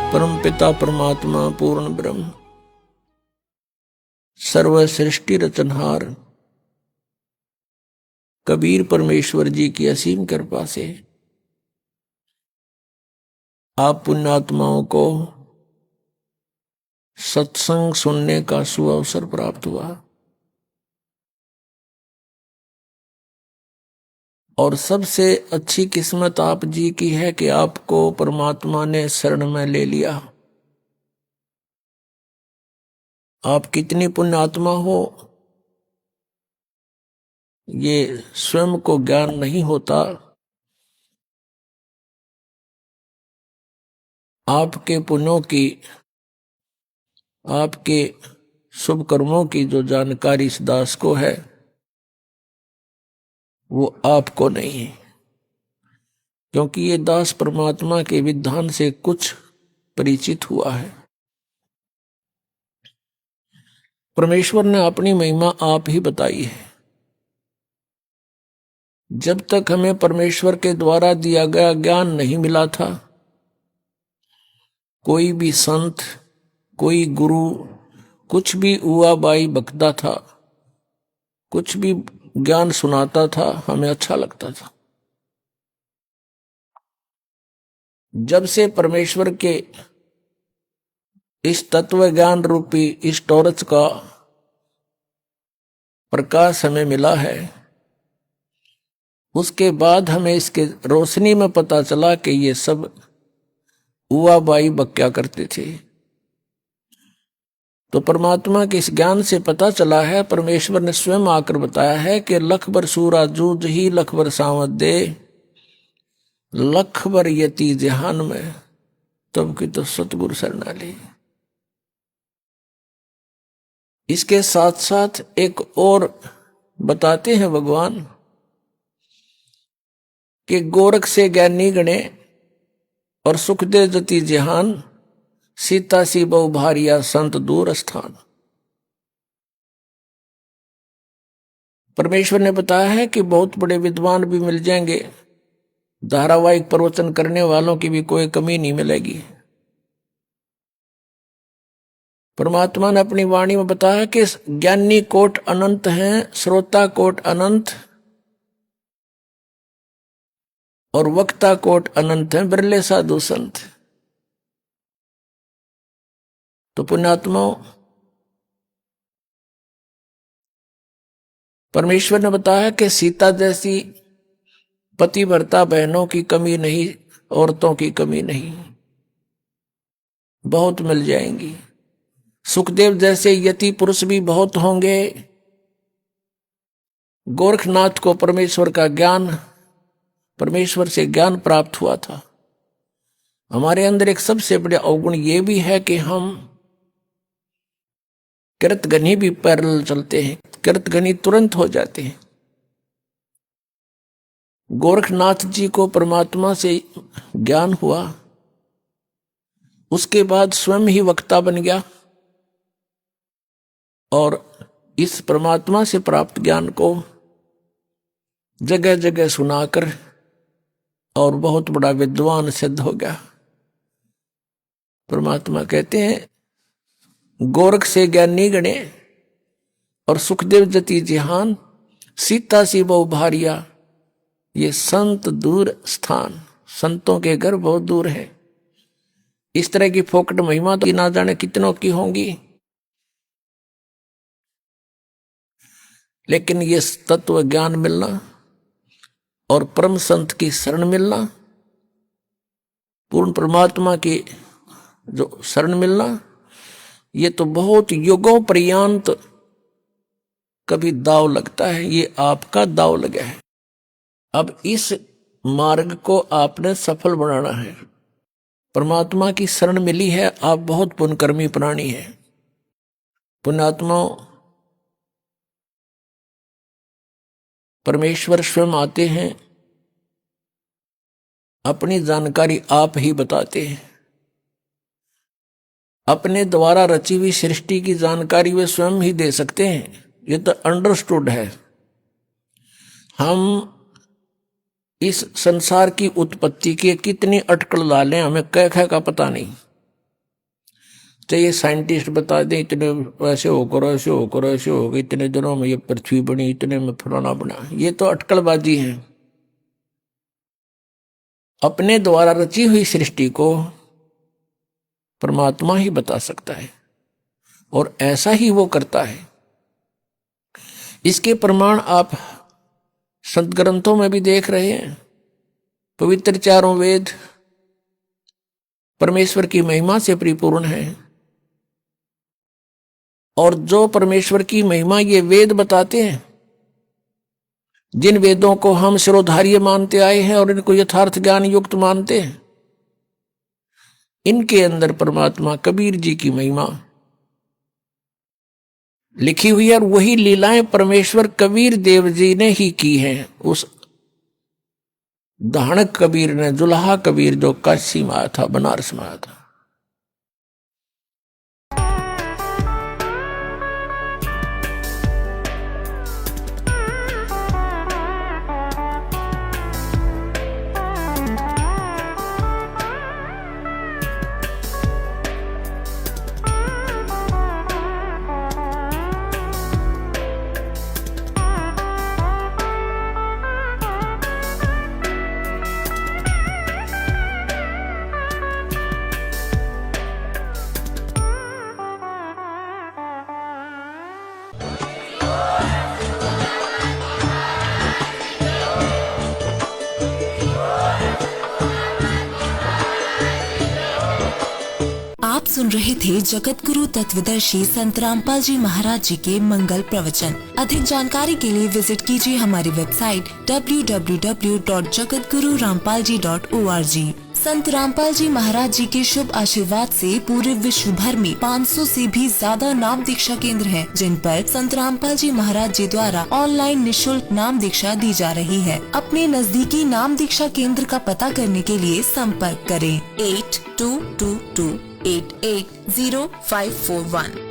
परम पिता परमात्मा पूर्ण ब्रह्म सर्व सृष्टि रचनहार कबीर परमेश्वर जी की असीम कृपा से आप पुण्यात्माओं को सत्संग सुनने का सुअवसर प्राप्त हुआ और सबसे अच्छी किस्मत आप जी की है कि आपको परमात्मा ने शरण में ले लिया। आप कितनी पुण्यात्मा हो ये स्वयं को ज्ञान नहीं होता। आपके पुण्यों की, आपके शुभ कर्मों की जो जानकारी इस दास को है वो आपको नहीं है, क्योंकि ये दास परमात्मा के विधान से कुछ परिचित हुआ है। परमेश्वर ने अपनी महिमा आप ही बताई है। जब तक हमें परमेश्वर के द्वारा दिया गया ज्ञान नहीं मिला था, कोई भी संत, कोई गुरु कुछ भी हुआ बाई बकता था, कुछ भी ज्ञान सुनाता था, हमें अच्छा लगता था। जब से परमेश्वर के इस तत्व ज्ञान रूपी इस टॉर्च का प्रकाश हमें मिला है, उसके बाद हमें इसके रोशनी में पता चला कि ये सब हुआ बाई बक्या करते थे। तो परमात्मा के इस ज्ञान से पता चला है, परमेश्वर ने स्वयं आकर बताया है कि लख बर सूरा जूझ ही लख बर सावत दे, लख बर यति जहान में तब की तो सतगुरु शरणाली। इसके साथ साथ एक और बताते हैं भगवान कि गोरख से ज्ञानी गणे और सुख दे जति जहान, सीता सी बहु भारिया संत दूर स्थान। परमेश्वर ने बताया है कि बहुत बड़े विद्वान भी मिल जाएंगे, धारावाहिक प्रवचन करने वालों की भी कोई कमी नहीं मिलेगी। परमात्मा ने अपनी वाणी में बताया कि ज्ञानी कोट अनंत हैं, श्रोता कोट अनंत और वक्ता कोट अनंत हैं, बिरले साधु संत। तो पुण्यात्माओं, परमेश्वर ने बताया कि सीता जैसी पतिव्रता बहनों की कमी नहीं, औरतों की कमी नहीं, बहुत मिल जाएंगी। सुखदेव जैसे यति पुरुष भी बहुत होंगे। गोरखनाथ को परमेश्वर का ज्ञान, परमेश्वर से ज्ञान प्राप्त हुआ था। हमारे अंदर एक सबसे बड़ा अवगुण ये भी है कि हम कृतघ्नी भी पैरेलल चलते हैं, कृतघ्नी तुरंत हो जाते हैं। गोरखनाथ जी को परमात्मा से ज्ञान हुआ, उसके बाद स्वयं ही वक्ता बन गया और इस परमात्मा से प्राप्त ज्ञान को जगह जगह सुनाकर और बहुत बड़ा विद्वान सिद्ध हो गया। परमात्मा कहते हैं गोरख से ज्ञानी गणे और सुखदेव जति जहान, सीता सी बहु भारिया ये संत दूर स्थान। संतों के घर बहुत दूर है। इस तरह की फोकट महिमा तो ना जाने कितनों की होंगी, लेकिन ये तत्व ज्ञान मिलना और परम संत की शरण मिलना, पूर्ण परमात्मा की जो शरण मिलना, ये तो बहुत युगों पर्यंत कभी दाव लगता है। ये आपका दाव लगा है। अब इस मार्ग को आपने सफल बनाना है। परमात्मा की शरण मिली है, आप बहुत पुण्यकर्मी प्राणी हैं। पुण्यात्माओं, परमेश्वर स्वयं आते हैं, अपनी जानकारी आप ही बताते हैं। अपने द्वारा रची हुई सृष्टि की जानकारी वे स्वयं ही दे सकते हैं, ये तो अंडरस्टूड है। हम इस संसार की उत्पत्ति के कितनी अटकल डालें, हमें कह का पता नहीं। चाहिए साइंटिस्ट बता दें इतने ऐसे होकर ऐसे होकर ऐसे हो गए, इतने दिनों में ये पृथ्वी बनी, इतने में फलाना बना, ये तो अटकलबाजी है। अपने द्वारा रची हुई सृष्टि को परमात्मा ही बता सकता है और ऐसा ही वो करता है। इसके प्रमाण आप संत ग्रंथों में भी देख रहे हैं। पवित्र चारों वेद परमेश्वर की महिमा से परिपूर्ण है और जो परमेश्वर की महिमा ये वेद बताते हैं, जिन वेदों को हम शिरोधार्य मानते आए हैं और इनको यथार्थ ज्ञान युक्त मानते हैं, इनके अंदर परमात्मा कबीर जी की महिमा लिखी हुई है और वही लीलाएं परमेश्वर कबीर देव जी ने ही की हैं। उस दाहणक कबीर ने, जुल्हा कबीर जो काशी में आया था, बनारस में आया था। आप सुन रहे थे जगत गुरु तत्वदर्शी संत रामपाल जी महाराज जी के मंगल प्रवचन। अधिक जानकारी के लिए विजिट कीजिए हमारी वेबसाइट www.jagatgururampalji.org। संत रामपाल जी महाराज जी के शुभ आशीर्वाद से पूरे विश्व भर में 500 से भी ज्यादा नाम दीक्षा केंद्र हैं, जिन पर संत रामपाल जी महाराज जी द्वारा ऑनलाइन निशुल्क नाम दीक्षा दी जा रही है। अपने नजदीकी नाम दीक्षा केंद्र का पता करने के लिए संपर्क करें 8222880541।